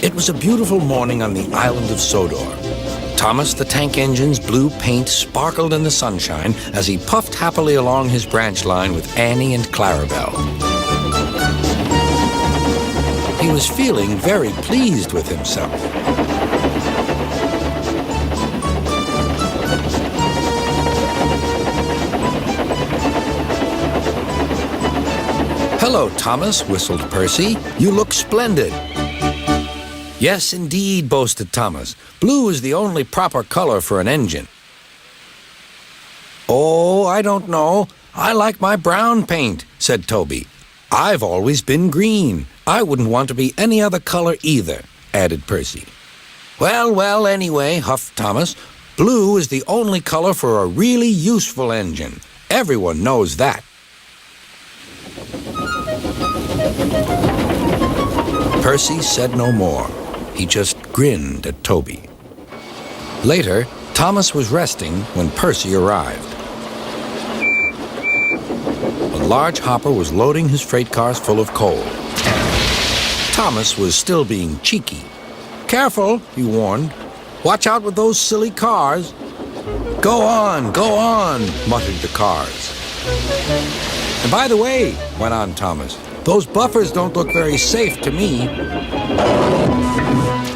It was a beautiful morning on the island of Sodor. Thomas the tank engine's blue paint sparkled in the sunshine as he puffed happily along his branch line with Annie and Clarabelle. He was feeling very pleased with himself. "Hello, Thomas," whistled Percy. "You look splendid." "Yes, indeed," boasted Thomas. "Blue is the only proper color for an engine." "Oh, I don't know. I like my brown paint," said Toby. "I've always been green. I wouldn't want to be any other color either," added Percy. Well, anyway," huffed Thomas, "blue is the only color for a really useful engine. Everyone knows that." Percy said no more. He just grinned at Toby. Later, Thomas was resting when Percy arrived. A large hopper was loading his freight cars full of coal. Thomas was still being cheeky. "Careful," he warned. "Watch out with those silly cars." Go on, muttered the cars. "And by the way," went on Thomas, "those buffers don't look very safe to me."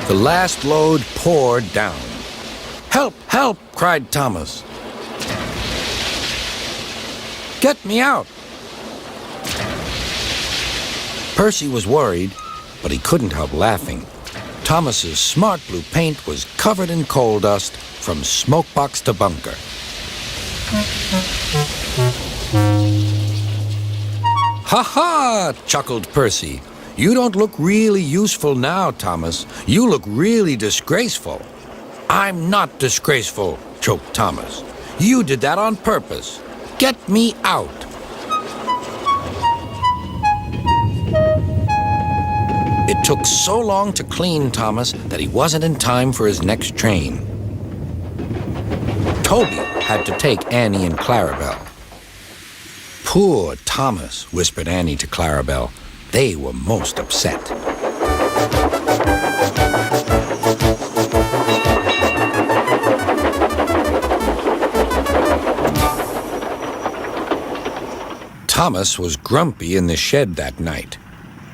The last load poured down. "Help, help!" cried Thomas. "Get me out!" Percy was worried, but he couldn't help laughing. Thomas's smart blue paint was covered in coal dust from smokebox to bunker. "Ha ha!" chuckled Percy. "You don't look really useful now, Thomas. You look really disgraceful." "I'm not disgraceful," choked Thomas. "You did that on purpose. Get me out." It took so long to clean Thomas that he wasn't in time for his next train. Toby had to take Annie and Clarabelle. "Poor Thomas," whispered Annie to Clarabelle. They were most upset. Thomas was grumpy in the shed that night.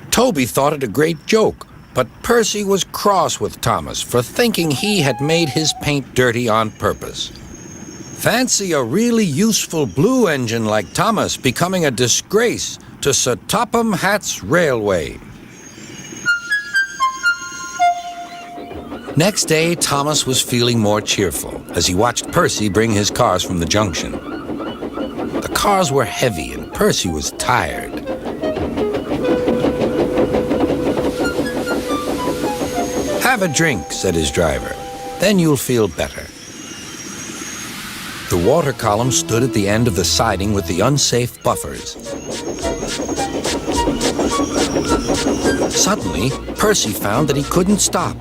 Toby thought it a great joke, but Percy was cross with Thomas for thinking he had made his paint dirty on purpose. Fancy a really useful blue engine like Thomas becoming a disgrace to Sir Topham Hatt's railway. Next day, Thomas was feeling more cheerful as he watched Percy bring his cars from the junction. The cars were heavy and Percy was tired. "Have a drink," said his driver. "Then you'll feel better." The water column stood at the end of the siding with the unsafe buffers. Suddenly, Percy found that he couldn't stop.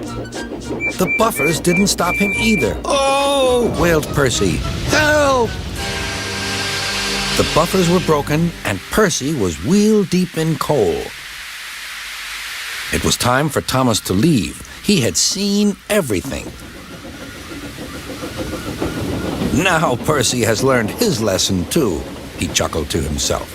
The buffers didn't stop him either. "Oh!" wailed Percy. "Help!" The buffers were broken, and Percy was wheel-deep in coal. It was time for Thomas to leave. He had seen everything. "Now Percy has learned his lesson, too," he chuckled to himself.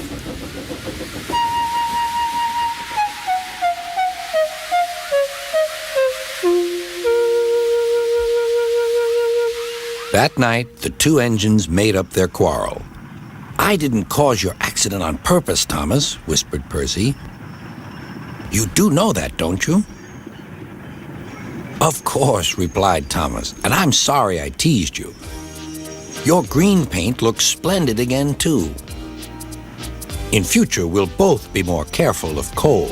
That night, the two engines made up their quarrel. "I didn't cause your accident on purpose, Thomas," whispered Percy. "You do know that, don't you?" "Of course," replied Thomas, "and I'm sorry I teased you. Your green paint looks splendid again, too. In future, we'll both be more careful of coal."